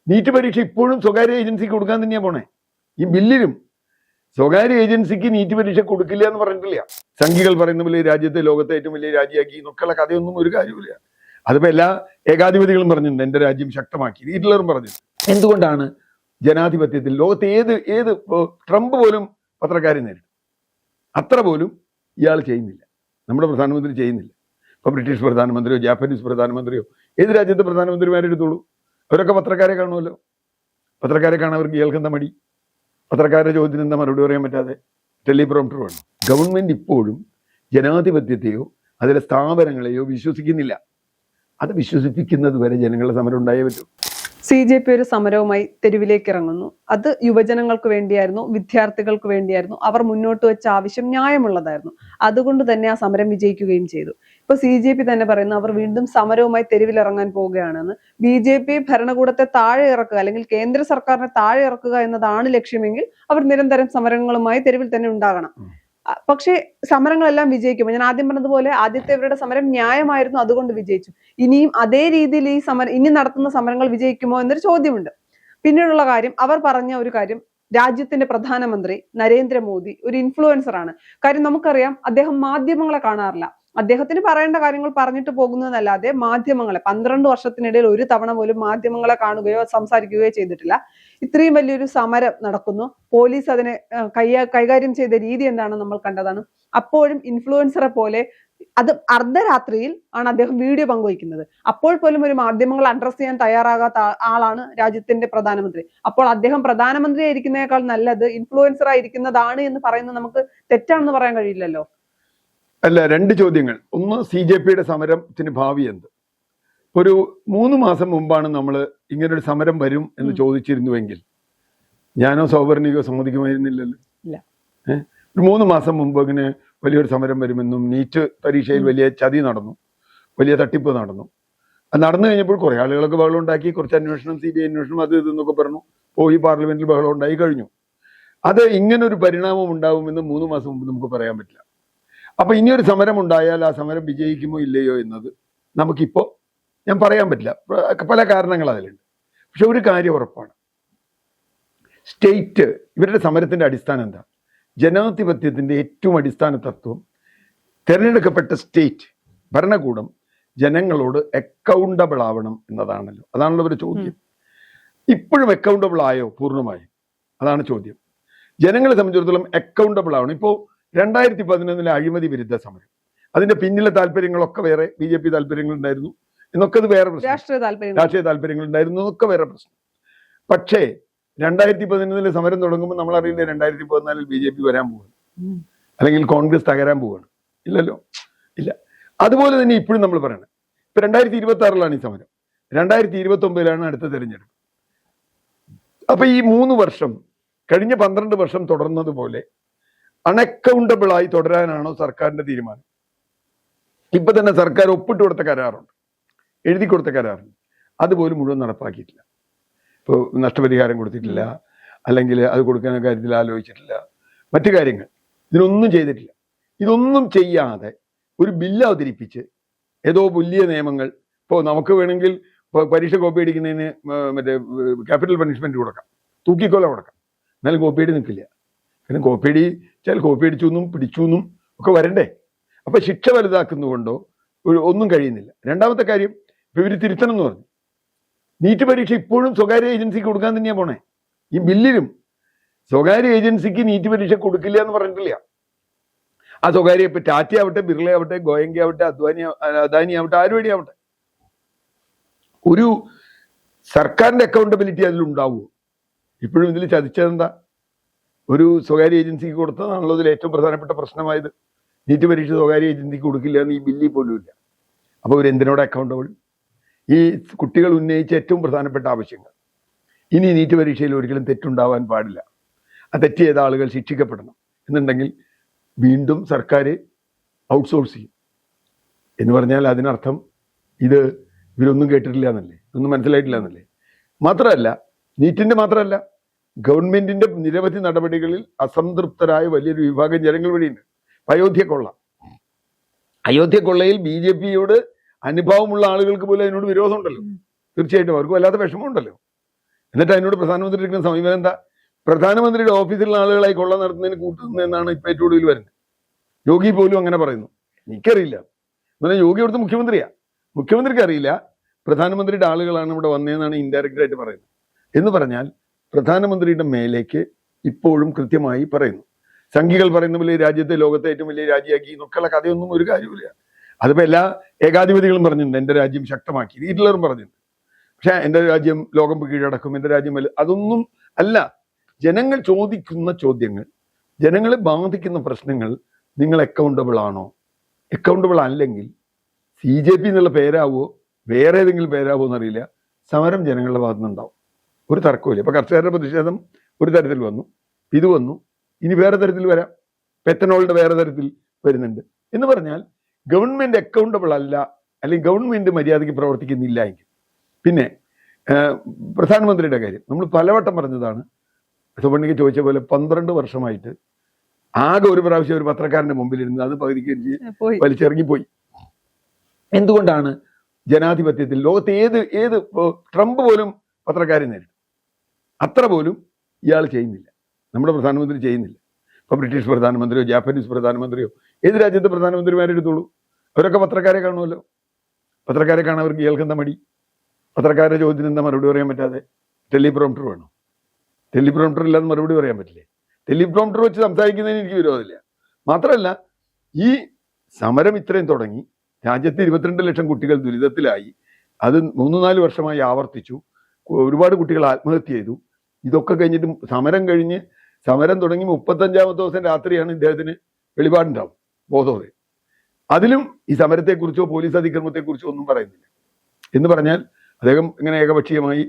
NEET പരീക്ഷ ഇപ്പോഴും സ്വകാര്യ ഏജൻസിക്ക് കൊടുക്കാൻ തന്നെയാണ് പോണേ. ഈ ബില്ലിലും സ്വകാര്യ ഏജൻസിക്ക് നീറ്റ് പരീക്ഷ കൊടുക്കില്ല എന്ന് പറഞ്ഞിട്ടില്ല. സംഘികൾ പറയുന്ന പോലെ രാജ്യത്തെ ലോകത്തെ ഏറ്റവും വലിയ രാജ്യമാക്കി എന്നൊക്കെയുള്ള കഥയൊന്നും ഒരു കാര്യമില്ല. അതിപ്പോ എല്ലാ ഏകാധിപതികളും പറഞ്ഞിട്ടുണ്ട് എന്റെ രാജ്യം ശക്തമാക്കി, ഹിറ്റ്ലറും പറഞ്ഞിട്ടുണ്ട്. എന്തുകൊണ്ടാണ് ജനാധിപത്യത്തിൽ ലോകത്തെ ഏത് ട്രംപ് പോലും പത്രക്കാരെ നേരിടും, അത്ര പോലും ഇയാൾ ചെയ്യുന്നില്ല, നമ്മുടെ പ്രധാനമന്ത്രി ചെയ്യുന്നില്ല. ഇപ്പൊ ബ്രിട്ടീഷ് പ്രധാനമന്ത്രിയോ ജാപ്പനീസ് പ്രധാനമന്ത്രിയോ ഏത് രാജ്യത്തെ പ്രധാനമന്ത്രിമാരെടുത്തോളൂ, അവരൊക്കെ പത്രക്കാരെ കാണുമല്ലോ. പത്രക്കാരെ കാണാൻ അവർക്ക് കേൾക്കുന്ന മടി, പത്രക്കാരുടെ ചോദ്യത്തിന് എന്താ മറുപടി പറയാൻ പറ്റാതെ ടെലിപ്രോംപ്റ്റർ വേണം. ഗവൺമെന്റ് ഇപ്പോഴും ജനാധിപത്യത്തെയോ അതിലെ സ്ഥാപനങ്ങളെയോ വിശ്വസിക്കുന്നില്ല. അത് വിശ്വസിപ്പിക്കുന്നത് വരെ ജനങ്ങളുടെ സമരം ഉണ്ടായേ പറ്റൂ. CJP ഒരു സമരവുമായി തെരുവിലേക്ക് ഇറങ്ങുന്നു. അത് യുവജനങ്ങൾക്ക് വേണ്ടിയായിരുന്നു, വിദ്യാർത്ഥികൾക്ക് വേണ്ടിയായിരുന്നു. അവർ മുന്നോട്ട് വെച്ച ആവശ്യം ന്യായമുള്ളതായിരുന്നു. അതുകൊണ്ട് തന്നെ ആ സമരം വിജയിക്കുകയും ചെയ്തു. ഇപ്പൊ CJP തന്നെ പറയുന്നു അവർ വീണ്ടും സമരവുമായി തെരുവിലിറങ്ങാൻ പോവുകയാണെന്ന്. BJP ഭരണകൂടത്തെ താഴെ ഇറക്കുക അല്ലെങ്കിൽ കേന്ദ്ര സർക്കാരിനെ താഴെ ഇറക്കുക എന്നതാണ് ലക്ഷ്യമെങ്കിൽ അവർ നിരന്തരം സമരങ്ങളുമായി തെരുവിൽ തന്നെ ഉണ്ടാകണം. പക്ഷേ സമരങ്ങളെല്ലാം വിജയിക്കുമ്പോൾ ഞാൻ ആദ്യം പറഞ്ഞതുപോലെ ആദ്യത്തെ ഇവരുടെ സമരം ന്യായമായിരുന്നു, അതുകൊണ്ട് വിജയിച്ചു. ഇനിയും അതേ രീതിയിൽ ഇനി നടത്തുന്ന സമരങ്ങൾ വിജയിക്കുമോ എന്നൊരു ചോദ്യമുണ്ട്. പിന്നീടുള്ള കാര്യം, അവർ പറഞ്ഞ ഒരു കാര്യം, രാജ്യത്തിന്റെ പ്രധാനമന്ത്രി നരേന്ദ്രമോദി ഒരു ഇൻഫ്ലുവൻസർ ആണ്. കാര്യം നമുക്കറിയാം, അദ്ദേഹം മാധ്യമങ്ങളെ കാണാറില്ല. അദ്ദേഹത്തിന് പറയേണ്ട കാര്യങ്ങൾ പറഞ്ഞിട്ട് പോകുന്നതല്ലാതെ മാധ്യമങ്ങളെ 12 വർഷത്തിനിടയിൽ ഒരു തവണ പോലും മാധ്യമങ്ങളെ കാണുകയോ സംസാരിക്കുകയോ ചെയ്തിട്ടില്ല. ഇത്രയും വലിയൊരു സമരം നടക്കുന്നു, പോലീസ് അതിനെ കൈകാര്യം ചെയ്ത രീതി എന്താണെന്ന് നമ്മൾ കണ്ടതാണ്. അപ്പോഴും ഇൻഫ്ലുവൻസറെ പോലെ അത് അർദ്ധരാത്രിയിൽ ആണ് അദ്ദേഹം വീഡിയോ പങ്കുവയ്ക്കുന്നത്. അപ്പോൾ പോലും ഒരു മാധ്യമങ്ങൾ അഡ്രസ് ചെയ്യാൻ തയ്യാറാകാത്ത ആളാണ് രാജ്യത്തിന്റെ പ്രധാനമന്ത്രി. അപ്പോൾ അദ്ദേഹം പ്രധാനമന്ത്രിയായിരിക്കുന്നതിനേക്കാൾ നല്ലത് ഇൻഫ്ലുവൻസർ ആയിരിക്കുന്നതാണ് എന്ന് പറയുന്നത് നമുക്ക് തെറ്റാണെന്ന് പറയാൻ കഴിയില്ലല്ലോ. അല്ല, രണ്ട് ചോദ്യങ്ങൾ. ഒന്ന്, CJPയുടെ സമരത്തിന് ഭാവി എന്ത്? ഒരു 3 മാസം മുമ്പാണ് നമ്മൾ ഇങ്ങനൊരു സമരം വരും എന്ന് ചോദിച്ചിരുന്നുവെങ്കിൽ ഞാനോ സൗവർണികോ സമ്മതിക്കുമായിരുന്നില്ലല്ലോ. ഒരു 3 മാസം മുമ്പ് ഇങ്ങനെ വലിയൊരു സമരം വരുമെന്നും നീറ്റ് പരീക്ഷയിൽ വലിയ ചതി നടന്നു, വലിയ തട്ടിപ്പ് നടന്നു, അത് നടന്നു കഴിഞ്ഞപ്പോൾ കുറെ ആളുകളൊക്കെ ബഹളം ഉണ്ടാക്കി, കുറച്ച് അന്വേഷണം, CBI അന്വേഷണം, അത് ഇതെന്നൊക്കെ പറഞ്ഞു പോയി, പാർലമെന്റിൽ ബഹളം ഉണ്ടായി കഴിഞ്ഞു. അത് ഇങ്ങനൊരു പരിണാമം ഉണ്ടാവുമെന്ന് 3 മാസം മുമ്പ് നമുക്ക് പറയാൻ പറ്റില്ല. അപ്പൊ ഇനിയൊരു സമരം ഉണ്ടായാൽ ആ സമരം വിജയിക്കുമോ ഇല്ലയോ എന്നത് നമുക്കിപ്പോ ഞാൻ പറയാൻ പറ്റില്ല. പല കാരണങ്ങൾ അതിലുണ്ട്. പക്ഷെ ഒരു കാര്യം ഉറപ്പാണ്, സ്റ്റേറ്റ് ഇവരുടെ സമരത്തിന്റെ അടിസ്ഥാനം എന്താ? ജനാധിപത്യത്തിന്റെ ഏറ്റവും അടിസ്ഥാന തത്വം തിരഞ്ഞെടുക്കപ്പെട്ട സ്റ്റേറ്റ് ഭരണകൂടം ജനങ്ങളോട് അക്കൗണ്ടബിൾ ആവണം എന്നതാണല്ലോ. അതാണല്ലോ ഒരു ചോദ്യം. ഇപ്പോഴും അക്കൗണ്ടബിൾ ആയോ പൂർണ്ണമായും? അതാണ് ചോദ്യം. ജനങ്ങളെ സംബന്ധിച്ചിടത്തോളം അക്കൗണ്ടബിൾ ആവണം. ഇപ്പോൾ 2011 അഴിമതി വിരുദ്ധ സമരം, അതിന്റെ പിന്നിലെ താല്പര്യങ്ങളൊക്കെ വേറെ, BJP താല്പര്യങ്ങൾ ഉണ്ടായിരുന്നു എന്നൊക്കെ അത് വേറെ പ്രശ്നം, രാഷ്ട്രീയ താല്പര്യങ്ങൾ ഉണ്ടായിരുന്നു എന്നൊക്കെ വേറെ പ്രശ്നം. പക്ഷേ 2011 സമരം തുടങ്ങുമ്പോൾ നമ്മൾ അറിയില്ല 2014 BJP വരാൻ പോവാണ്, അല്ലെങ്കിൽ കോൺഗ്രസ് തകരാൻ പോവാണ്. ഇല്ലല്ലോ, ഇല്ല. അതുപോലെ തന്നെ ഇപ്പോഴും നമ്മൾ പറയണം, ഇപ്പൊ 2026 ഈ സമരം, 2029 അടുത്ത തെരഞ്ഞെടുപ്പ്. അപ്പൊ ഈ 3 വർഷം കഴിഞ്ഞ 12 വർഷം തുടർന്നതുപോലെ അൺഅക്കൗണ്ടബിൾ ആയി തുടരാനാണോ സർക്കാരിന്റെ തീരുമാനം? ഇപ്പൊ തന്നെ സർക്കാർ ഒപ്പിട്ട് കൊടുത്ത കരാറുണ്ട്, എഴുതി കൊടുത്ത കരാറുണ്ട്, അതുപോലും മുഴുവൻ നടപ്പാക്കിയിട്ടില്ല. ഇപ്പോൾ നഷ്ടപരിഹാരം കൊടുത്തിട്ടില്ല, അല്ലെങ്കിൽ അത് കൊടുക്കുന്ന കാര്യത്തിൽ ആലോചിച്ചിട്ടില്ല, മറ്റു കാര്യങ്ങൾ ഇതിനൊന്നും ചെയ്തിട്ടില്ല. ഇതൊന്നും ചെയ്യാതെ ഒരു ബില്ല് അവതരിപ്പിച്ച് ഏതോ വലിയ നിയമങ്ങൾ, ഇപ്പോൾ നമുക്ക് വേണമെങ്കിൽ പരീക്ഷ കോപ്പി അടിക്കുന്നതിന് മറ്റേ ക്യാപിറ്റൽ പണിഷ്മെന്റ് കൊടുക്കാം, തൂക്കിക്കൊല കൊടുക്കാം, എന്നാലും കോപ്പിയടി നിൽക്കില്ല. കാരണം കോപ്പിയടി ചില കോപ്പി അടിച്ചു എന്നും പിടിച്ചു എന്നും ഒക്കെ വരണ്ടേ. അപ്പൊ ശിക്ഷ വലുതാക്കുന്നതുകൊണ്ടോ ഒന്നും കഴിയുന്നില്ല. രണ്ടാമത്തെ കാര്യം, ഇവര് തിരുത്തണം എന്ന് പറഞ്ഞു, നീറ്റ് പരീക്ഷ ഇപ്പോഴും സ്വകാര്യ ഏജൻസിക്ക് കൊടുക്കാൻ തന്നെയാണ് പോണേ. ഈ ബില്ലിലും സ്വകാര്യ ഏജൻസിക്ക് നീറ്റ് പരീക്ഷ കൊടുക്കില്ല എന്ന് പറഞ്ഞിട്ടില്ല. ആ സ്വകാര്യ ഇപ്പൊ ടാറ്റ ആവട്ടെ, ബിർള ആവട്ടെ, ഗോയങ്ക ആവട്ടെ, അദാനി ആവട്ടെ, ആരുവഴി ആവട്ടെ, ഒരു സർക്കാരിന്റെ അക്കൗണ്ടബിലിറ്റി അതിലുണ്ടാവുമോ? ഇപ്പോഴും ഇതിൽ ചതിച്ചതെന്താ? ഒരു സ്വകാര്യ ഏജൻസിക്ക് കൊടുത്തതാണല്ലോ ഇതിൽ ഏറ്റവും പ്രധാനപ്പെട്ട പ്രശ്നമായത്. നീറ്റ് പരീക്ഷ സ്വകാര്യ ഏജൻസിക്ക് കൊടുക്കില്ല എന്ന് ഈ ബില്ലിൽ പോലും ഇല്ല. അപ്പോൾ ഇവരെന്തിനോട് അക്കൗണ്ടബിൾ? ഈ കുട്ടികൾ ഉന്നയിച്ച ഏറ്റവും പ്രധാനപ്പെട്ട ആവശ്യങ്ങൾ, ഇനി നീറ്റ് പരീക്ഷയിൽ ഒരിക്കലും തെറ്റുണ്ടാവാൻ പാടില്ല, ആ തെറ്റ് ചെയ്ത ആളുകൾ ശിക്ഷിക്കപ്പെടണം എന്നുണ്ടെങ്കിൽ വീണ്ടും സർക്കാർ ഔട്ട്സോഴ്സ് ചെയ്യും എന്ന് പറഞ്ഞാൽ അതിനർത്ഥം ഇത് ഇവരൊന്നും കേട്ടിട്ടില്ല എന്നല്ലേ, ഒന്നും മനസ്സിലായിട്ടില്ല എന്നല്ലേ. മാത്രമല്ല, നീറ്റിന്റെ മാത്രമല്ല, ഗവൺമെന്റിന്റെ നിരവധി നടപടികളിൽ അസംതൃപ്തരായ വലിയൊരു വിഭാഗം ജനങ്ങൾ വഴിയുണ്ട്. അയോധ്യക്കൊള്ളയിൽ BJPയോട് അനുഭവമുള്ള ആളുകൾക്ക് പോലും അതിനോട് വിരോധമുണ്ടല്ലോ. തീർച്ചയായിട്ടും അവർക്ക് വല്ലാത്ത വിഷമമുണ്ടല്ലോ. എന്നിട്ട് അതിനോട് പ്രധാനമന്ത്രി എടുക്കുന്ന സമീപനം എന്താ? പ്രധാനമന്ത്രിയുടെ ഓഫീസിലുള്ള ആളുകളായി കൊള്ള നടത്തുന്നതിന് കൂട്ടുന്നതെന്നാണ് ഇപ്പൊ ഏറ്റവും ഒടുവിൽ വരുന്നത്. യോഗി പോലും അങ്ങനെ പറയുന്നു. എനിക്കറിയില്ല, എന്നാൽ യോഗി അവിടുത്തെ മുഖ്യമന്ത്രിയാ, മുഖ്യമന്ത്രിക്ക് അറിയില്ല പ്രധാനമന്ത്രിയുടെ ആളുകളാണ് ഇവിടെ വന്നതെന്നാണ് ഇൻഡയറക്റ്റ് ആയിട്ട് പറയുന്നത്. എന്ന് പറഞ്ഞാൽ പ്രധാനമന്ത്രിയുടെ മേലേക്ക് ഇപ്പോഴും കൃത്യമായി പറയുന്നു. സംഘികൾ പറയുന്ന പോലെ രാജ്യത്തെ ലോകത്തെ ഏറ്റവും വലിയ രാജ്യമാക്കി എന്നൊക്കെയുള്ള കഥയൊന്നും ഒരു കാര്യമില്ല. അതിപ്പോ എല്ലാ ഏകാധിപതികളും പറഞ്ഞിട്ടുണ്ട്, എന്റെ രാജ്യം ശക്തമാക്കി, ഹിറ്റ്ലറും പറഞ്ഞിട്ടുണ്ട്. പക്ഷെ എന്റെ രാജ്യം ലോകം കീഴടക്കും, എന്റെ രാജ്യം അതൊന്നും അല്ല. ജനങ്ങൾ ചോദിക്കുന്ന ചോദ്യങ്ങൾ, ജനങ്ങളെ ബാധിക്കുന്ന പ്രശ്നങ്ങൾ നിങ്ങൾ അക്കൗണ്ടബിൾ ആണോ? അക്കൗണ്ടബിൾ അല്ലെങ്കിൽ CJP എന്നുള്ള പേരാവോ വേറെ ഏതെങ്കിലും പേരാവോ എന്നറിയില്ല, സമരം ജനങ്ങളുടെ ഭാഗത്തു നിന്നുണ്ടാവും. ഒരു തർക്കമില്ല. ഇപ്പൊ കർഷകരുടെ പ്രതിഷേധം ഒരു തരത്തിൽ വന്നു, ഇത് വന്നു, ഇനി വേറെ തരത്തിൽ വരാം, പെത്തനോളുടെ വേറെ തരത്തിൽ വരുന്നുണ്ട്. എന്ന് പറഞ്ഞാൽ ഗവൺമെന്റ് അക്കൗണ്ടബിൾ അല്ല, അല്ലെങ്കിൽ ഗവൺമെന്റ് മര്യാദയ്ക്ക് പ്രവർത്തിക്കുന്നില്ല എങ്കിൽ പിന്നെ പ്രധാനമന്ത്രിയുടെ കാര്യം നമ്മൾ പലവട്ടം പറഞ്ഞതാണ്. സുവർണിക്ക് ചോദിച്ച പോലെ 12 വർഷമായിട്ട് ആകെ ഒരു പ്രാവശ്യം ഒരു പത്രക്കാരന്റെ മുമ്പിലിരുന്ന് അത് പകുതിക്ക് വലിച്ചിറങ്ങിപ്പോയി. എന്തുകൊണ്ടാണ്? ജനാധിപത്യത്തിൽ ലോകത്തെ ഏത് ട്രംപ് പോലും പത്രക്കാരെ നേരിടും, അത്ര പോലും ഇയാൾ ചെയ്യുന്നില്ല, നമ്മുടെ പ്രധാനമന്ത്രി ചെയ്യുന്നില്ല. ഇപ്പൊ ബ്രിട്ടീഷ് പ്രധാനമന്ത്രിയോ ജാപ്പനീസ് പ്രധാനമന്ത്രിയോ ഏത് രാജ്യത്തെ പ്രധാനമന്ത്രിമാരെടുത്തോളൂ, അവരൊക്കെ പത്രക്കാരെ കാണുമല്ലോ. പത്രക്കാരെ കാണാൻ അവർക്ക് കേൾക്കുന്ന മടി, പത്രക്കാരുടെ ചോദ്യത്തിന് എന്താ മറുപടി പറയാൻ പറ്റാതെ? ടെലിപ്രോംപ്റ്റർ വേണം. ടെലിപ്രോംപ്റ്റർ ഇല്ലാതെ മറുപടി പറയാൻ പറ്റില്ലേ? ടെലിപ്രോംപ്റ്റർ വെച്ച് സംസാരിക്കുന്നതിന് എനിക്ക് വിരോധമില്ല. മാത്രമല്ല, ഈ സമരം ഇത്രയും തുടങ്ങി, രാജ്യത്ത് 22 ലക്ഷം കുട്ടികൾ ദുരിതത്തിലായി, അത് 3-4 വർഷമായി ആവർത്തിച്ചു, ഒരുപാട് കുട്ടികൾ ആത്മഹത്യ ചെയ്തു. ഇതൊക്കെ കഴിഞ്ഞിട്ടും സമരം തുടങ്ങി 35ാമത്തെ ദിവസം രാത്രിയാണ് ഇദ്ദേഹത്തിന് വെളിപാടുണ്ടാവും, ബോധോദയം. അതിലും ഈ സമരത്തെക്കുറിച്ചോ പോലീസ് അതിക്രമത്തെക്കുറിച്ചോ ഒന്നും പറയുന്നില്ല. എന്ന് പറഞ്ഞാൽ അദ്ദേഹം ഇങ്ങനെ ഏകപക്ഷീയമായി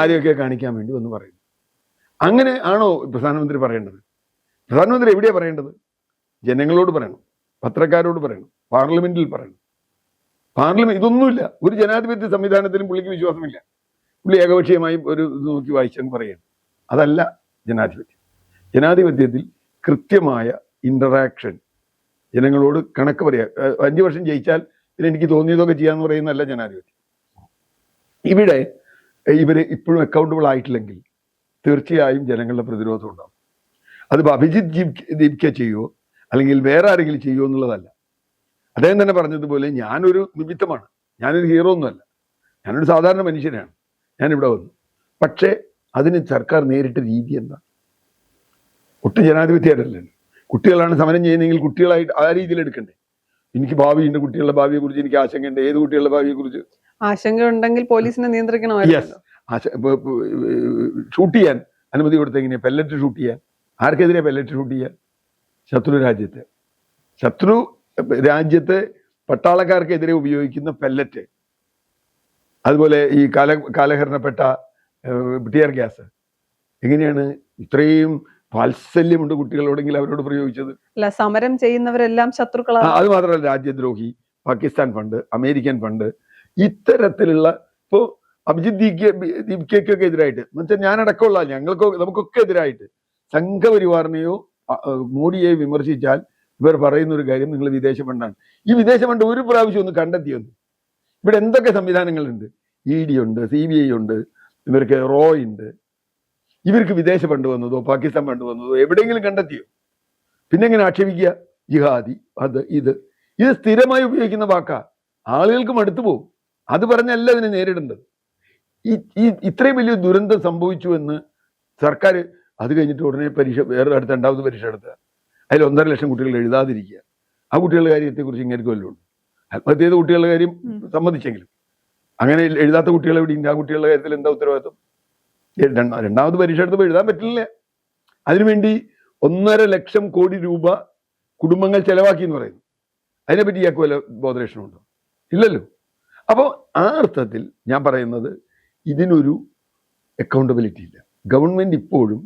ആരെയൊക്കെ കാണിക്കാൻ വേണ്ടി ഒന്ന് പറയുന്നു. അങ്ങനെ ആണോ പ്രധാനമന്ത്രി പറയേണ്ടത്? പ്രധാനമന്ത്രി എവിടെയാ പറയേണ്ടത്? ജനങ്ങളോട് പറയണം, പത്രക്കാരോട് പറയണം, പാർലമെന്റിൽ പറയണം. പാർലമെന്റ് ഇതൊന്നുമില്ല. ഒരു ജനാധിപത്യ സംവിധാനത്തിലും പുള്ളിക്ക് വിശ്വാസമില്ല. പുള്ളി ഏകപക്ഷീയമായി ഒരു ഇത് നോക്കി വായിച്ചങ്ങ് പറയുകയാണ്. അതല്ല ജനാധിപത്യം. ജനാധിപത്യത്തിൽ കൃത്യമായ ഇന്ററാക്ഷൻ, ജനങ്ങളോട് കണക്ക് പറയാ. 5 വർഷം ജയിച്ചാൽ എനിക്ക് തോന്നിയതൊക്കെ ചെയ്യാന്ന് പറയുന്നതല്ല ജനാധിപത്യം. ഇവിടെ ഇവര് ഇപ്പോഴും അക്കൗണ്ടബിൾ ആയിട്ടില്ലെങ്കിൽ തീർച്ചയായും ജനങ്ങളുടെ പ്രതിരോധം ഉണ്ടാവും. അതിപ്പോൾ അഭിജിത്ത് ദീപ്കെ ചെയ്യുമോ അല്ലെങ്കിൽ വേറെ ആരെങ്കിലും ചെയ്യുമോ എന്നുള്ളതല്ല. അദ്ദേഹം തന്നെ പറഞ്ഞതുപോലെ ഞാനൊരു നിമിത്തമാണ്, ഞാനൊരു ഹീറോ ഒന്നുമല്ല, ഞാനൊരു സാധാരണ മനുഷ്യനാണ്, ഞാനിവിടെ വന്നു. പക്ഷേ അതിന് സർക്കാർ നേരിട്ട രീതി എന്താ? ഒട്ടും ജനാധിപത്യമായിട്ടല്ലേ. കുട്ടികളാണ് സമരം ചെയ്യുന്നതെങ്കിൽ കുട്ടികളായിട്ട് ആ രീതിയിൽ എടുക്കണ്ടേ? എനിക്ക് ഭാവിയുണ്ട്, കുട്ടികളുടെ ഭാവിയെ കുറിച്ച് എനിക്ക് ആശങ്കയുണ്ട്. ഏത് കുട്ടികളുടെ ഭാവിയെ കുറിച്ച് ആശങ്ക ഉണ്ടെങ്കിൽ പോലീസിനെ നിയന്ത്രിക്കണം. ഷൂട്ട് ചെയ്യാൻ അനുമതി കൊടുത്ത എങ്ങനെയാ? പെല്ലറ്റ് ഷൂട്ട് ചെയ്യാൻ. ആർക്കെതിരെ പെല്ലറ്റ് ഷൂട്ട് ചെയ്യാൻ? ശത്രു രാജ്യത്തെ പട്ടാളക്കാർക്കെതിരെ ഉപയോഗിക്കുന്ന പെല്ലറ്റ്, അതുപോലെ ഈ കാലഹരണപ്പെട്ട ടിയർ ഗ്യാസ്. എങ്ങനെയാണ് ഇത്രയും വാത്സല്യമുണ്ട് കുട്ടികളോടെങ്കിൽ അവരോട് പ്രയോഗിച്ചത്? അല്ല, സമരം ചെയ്യുന്നവരെല്ലാം ശത്രുക്കളാണ്. അത് മാത്രമല്ല, രാജ്യദ്രോഹി, പാകിസ്ഥാൻ ഫണ്ട്, അമേരിക്കൻ ഫണ്ട്, ഇത്തരത്തിലുള്ള ഇപ്പോ അഭിജിത്ത് ദീപ്കയ്ക്കൊക്കെ എതിരായിട്ട് എന്നുവെച്ചാൽ ഞാനടക്കമുള്ള നമുക്കൊക്കെ എതിരായിട്ട് സംഘപരിവാറിനെയോ മോഡിയെ വിമർശിച്ചാൽ ഇവർ പറയുന്ന ഒരു കാര്യം, നിങ്ങൾ വിദേശ ഫണ്ടാണ്. ഈ വിദേശ ഫണ്ട് ഒരു പ്രാവശ്യം ഒന്ന് കണ്ടെത്തിയൊന്നു. ഇവിടെ എന്തൊക്കെ സംവിധാനങ്ങളുണ്ട്? ED ഉണ്ട്, CBI ഉണ്ട്, ഇവർക്ക് റോ ഉണ്ട്. ഇവർക്ക് വിദേശ ഫണ്ട് വന്നതോ പാകിസ്ഥാൻ ഫണ്ട് വന്നതോ എവിടെയെങ്കിലും കണ്ടെത്തിയോ? പിന്നെ എങ്ങനെ ആക്ഷേപിക്കുക? ജിഹാദി, ഇത് സ്ഥിരമായി ഉപയോഗിക്കുന്ന വാക്കാ. ആളുകൾക്ക് മടുത്തു പോകും. അത് പറഞ്ഞല്ല അതിനെ നേരിടേണ്ടത്. ഇത്രയും വലിയ ദുരന്തം സംഭവിച്ചു എന്ന് സർക്കാർ അത് കഴിഞ്ഞിട്ട് ഉടനെ വേറെ അടുത്ത 2ാമത് പരീക്ഷ നടത്തുക, അതിൽ 1.5 ലക്ഷം കുട്ടികൾ എഴുതാതിരിക്കുക. ആ കുട്ടികളുടെ കാര്യത്തെക്കുറിച്ച് ഇങ്ങനെയൊക്കെ വല്ലതും ഉണ്ട്? ആത്മഹത്യ ചെയ്ത കുട്ടികളുടെ കാര്യം സമ്മതിച്ചെങ്കിലും അങ്ങനെ എഴുതാത്ത കുട്ടികൾ എവിടെയുണ്ട്? ആ കുട്ടികളുടെ കാര്യത്തിൽ എന്താ ഉത്തരവാദിത്വം? 2ാമത് പരീക്ഷ എടുത്തപ്പോൾ എഴുതാൻ പറ്റില്ല. അതിനുവേണ്ടി 1.5 ലക്ഷം കോടി രൂപ കുടുംബങ്ങൾ ചെലവാക്കി എന്ന് പറയുന്നു. അതിനെപ്പറ്റി ഇയാൾക്ക് വല്ല ബോധലക്ഷണമുണ്ടോ? ഇല്ലല്ലോ. അപ്പോൾ ആ അർത്ഥത്തിൽ ഞാൻ പറയുന്നത് ഇതിനൊരു അക്കൗണ്ടബിലിറ്റി ഇല്ല. ഗവൺമെന്റ് ഇപ്പോഴും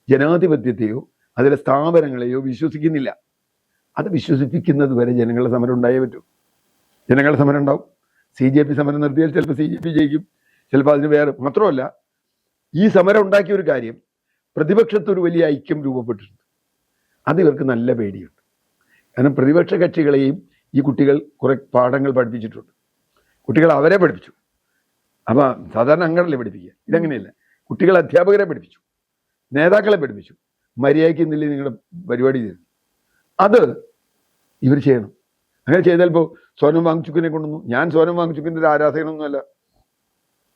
ജനാധിപത്യത്തെയോ അതിലെ സ്ഥാപനങ്ങളെയോ വിശ്വസിക്കുന്നില്ല. അത് വിശ്വസിപ്പിക്കുന്നത് വരെ ജനങ്ങളുടെ സമരം ഉണ്ടായേ പറ്റൂ. ജനങ്ങളുടെ സമരം ഉണ്ടാവും. CJP സമരം നിർത്തിയാൽ ചിലപ്പോൾ CJP ജയിക്കും, ചിലപ്പോൾ അതിന് വേറെ. മാത്രമല്ല, ഈ സമരം ഉണ്ടാക്കിയ ഒരു കാര്യം, പ്രതിപക്ഷത്ത് ഒരു വലിയ ഐക്യം രൂപപ്പെട്ടിട്ടുണ്ട്. അത് ഇവർക്ക് നല്ല പേടിയുണ്ട്. കാരണം പ്രതിപക്ഷ കക്ഷികളെയും ഈ കുട്ടികൾ കുറെ പാഠങ്ങൾ പഠിപ്പിച്ചിട്ടുണ്ട്. കുട്ടികൾ അവരെ പഠിപ്പിച്ചു. അപ്പൊ സാധാരണ അങ്ങനല്ലേ പഠിപ്പിക്കുക, ഇതങ്ങനെയല്ല. കുട്ടികൾ അധ്യാപകരെ പഠിപ്പിച്ചു, നേതാക്കളെ പഠിപ്പിച്ചു, മര്യാദയ്ക്ക് ഇന്നില്ലേ നിങ്ങളുടെ പരിപാടി ചെയ്തു. അത് ഇവർ ചെയ്യണം. അങ്ങനെ ചെയ്താൽ ഇപ്പോൾ സോനം വാങ്ചുക്കിനെ കൊണ്ടുവന്നു. ഞാൻ സോനം വാങ്ചുക്കിന്റെ ഒരു ആരാധകനൊന്നുമല്ല.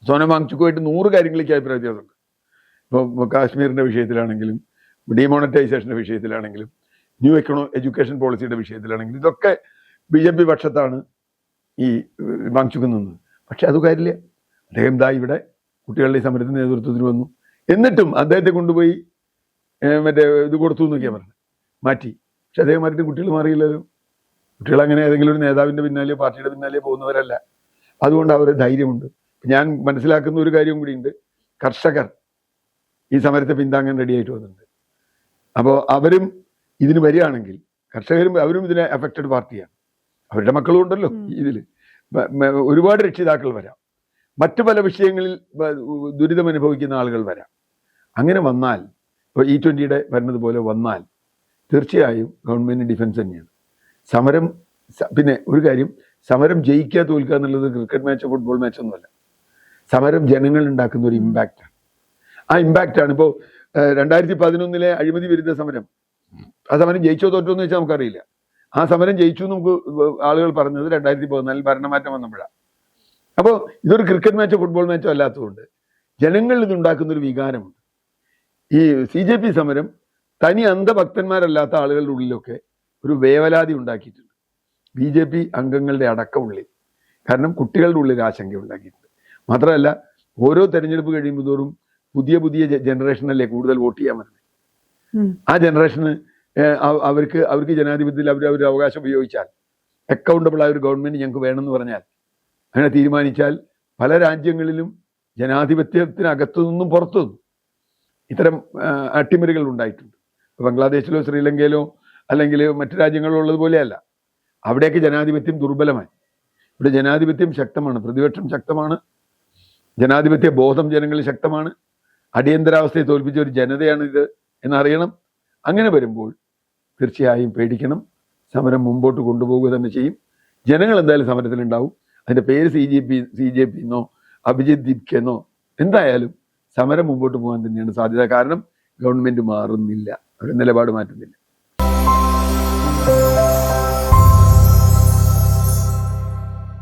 സോനം വാങ്ചുക്കുമായിട്ട് 100 കാര്യങ്ങളിലേക്ക് അഭിപ്രായ വ്യത്യാസമുണ്ട്. ഇപ്പോൾ കാശ്മീരിന്റെ വിഷയത്തിലാണെങ്കിലും, ഡിമോണറ്റൈസേഷന്റെ വിഷയത്തിലാണെങ്കിലും, ന്യൂ എഡ്യൂക്കേഷൻ പോളിസിയുടെ വിഷയത്തിലാണെങ്കിലും, ഇതൊക്കെ BJP പക്ഷത്താണ് ഈ വാങ്ചുക്ക് നിന്നത്. പക്ഷെ അത് കാര്യമില്ല. അദ്ദേഹം ഇവിടെ കുട്ടികളുടെ ഈ സമരത്തിന് നേതൃത്വത്തിന് വന്നു. എന്നിട്ടും അദ്ദേഹത്തെ കൊണ്ടുപോയി മറ്റേ ഇത് കൊടുത്തു എന്നൊക്കെയാ പറഞ്ഞത്, മാറ്റി. പക്ഷെ അദ്ദേഹം മാറ്റിയിട്ട് കുട്ടികൾ മാറിയില്ലല്ലോ. കുട്ടികൾ അങ്ങനെ ഏതെങ്കിലും ഒരു നേതാവിന്റെ പിന്നാലെയോ പാർട്ടിയുടെ പിന്നാലെയോ പോകുന്നവരല്ല. അതുകൊണ്ട് അവരെ ധൈര്യമുണ്ട്. ഞാൻ മനസ്സിലാക്കുന്ന ഒരു കാര്യം കൂടിയുണ്ട്, കർഷകർ ഈ സമരത്തെ പിന്താങ്ങാൻ റെഡിയായിട്ട് വന്നിട്ടുണ്ട്. അപ്പോൾ അവരും ഇതിന് വരികയാണെങ്കിൽ, കർഷകരും അവരും ഇതിനെ അഫക്റ്റഡ് പാർട്ടിയാണ്. അവരുടെ മക്കളും ഉണ്ടല്ലോ ഇതിൽ. ഒരുപാട് രക്ഷിതാക്കൾ വരാം, മറ്റു പല വിഷയങ്ങളിൽ ദുരിതം അനുഭവിക്കുന്ന ആളുകൾ വരാം. അങ്ങനെ വന്നാൽ, ഇപ്പോൾ E20 വരുന്നത് പോലെ വന്നാൽ തീർച്ചയായും ഗവൺമെന്റ് ഡിഫൻസ് തന്നെയാണ്. സമരം പിന്നെ ഒരു കാര്യം, സമരം ജയിക്കുക തോൽക്കുക എന്നുള്ളത് ക്രിക്കറ്റ് മാച്ചോ ഫുട്ബോൾ മാച്ചോ ഒന്നുമല്ല. സമരം ജനങ്ങൾ ഉണ്ടാക്കുന്ന ഒരു ഇമ്പാക്റ്റാണ്. ആ ഇമ്പാക്റ്റാണ്. ഇപ്പോൾ 2011 അഴിമതി വിരുദ്ധ സമരം, ആ സമരം ജയിച്ചോ തോറ്റോ എന്ന് വെച്ചാൽ നമുക്കറിയില്ല. ആ സമരം ജയിച്ചു നമുക്ക് ആളുകൾ പറഞ്ഞത് 2014 ഭരണമാറ്റം വന്നപ്പോഴാണ്. അപ്പോൾ ഇതൊരു ക്രിക്കറ്റ് മാച്ചോ ഫുട്ബോൾ മാച്ചോ അല്ലാത്തതുകൊണ്ട് ജനങ്ങളിൽ ഇതുണ്ടാക്കുന്ന ഒരു വികാരമുണ്ട്. ഈ CJP സമരം തനി അന്ധഭക്തന്മാരല്ലാത്ത ആളുകളുടെ ഉള്ളിലൊക്കെ ഒരു വേവലാതി ഉണ്ടാക്കിയിട്ടുണ്ട്, BJP അംഗങ്ങളുടെ അടക്കമുള്ളിൽ. കാരണം കുട്ടികളുടെ ഉള്ളിൽ ആശങ്ക ഉണ്ടാക്കിയിട്ടുണ്ട്. മാത്രമല്ല, ഓരോ തെരഞ്ഞെടുപ്പ് കഴിയുമ്പോൾ തോറും പുതിയ പുതിയ ജനറേഷനല്ലേ കൂടുതൽ വോട്ട് ചെയ്യാൻ വരുന്നത്. ആ ജനറേഷന് അവർക്ക് ജനാധിപത്യത്തിൽ അവർ അവകാശം ഉപയോഗിച്ചാൽ, അക്കൗണ്ടബിൾ ആയ ഒരു ഗവൺമെന്റ് ഞങ്ങൾക്ക് വേണമെന്ന് പറഞ്ഞാൽ, അങ്ങനെ തീരുമാനിച്ചാൽ, പല രാജ്യങ്ങളിലും ജനാധിപത്യത്തിനകത്തു നിന്നും പുറത്തു നിന്നും ഇത്തരം അട്ടിമറികൾ ഉണ്ടായിട്ടുണ്ട്. ബംഗ്ലാദേശിലോ ശ്രീലങ്കയിലോ അല്ലെങ്കിൽ മറ്റു രാജ്യങ്ങളിലോ ഉള്ളതുപോലെയല്ല. അവിടെയൊക്കെ ജനാധിപത്യം ദുർബലമായി. ഇവിടെ ജനാധിപത്യം ശക്തമാണ്, പ്രതിപക്ഷം ശക്തമാണ്, ജനാധിപത്യ ബോധം ജനങ്ങളിൽ ശക്തമാണ്. അടിയന്തരാവസ്ഥയെ തോൽപ്പിച്ച ഒരു ജനതയാണ് ഇത് എന്നറിയണം. അങ്ങനെ വരുമ്പോൾ തീർച്ചയായും പേടിക്കണം. സമരം മുമ്പോട്ട് കൊണ്ടുപോകുക തന്നെ ചെയ്യും. ജനങ്ങൾ എന്തായാലും സമരത്തിലുണ്ടാവും. അതിന്റെ പേര് CJP എന്നോ അഭിജിത് ദീപ്കെന്നോ എന്തായാലും സമരം മുമ്പോട്ട് പോകാൻ തന്നെയാണ് സാധ്യത. കാരണം ഗവൺമെന്റ് മാറുന്നില്ല, അവരുടെ നിലപാട് മാറ്റുന്നില്ല.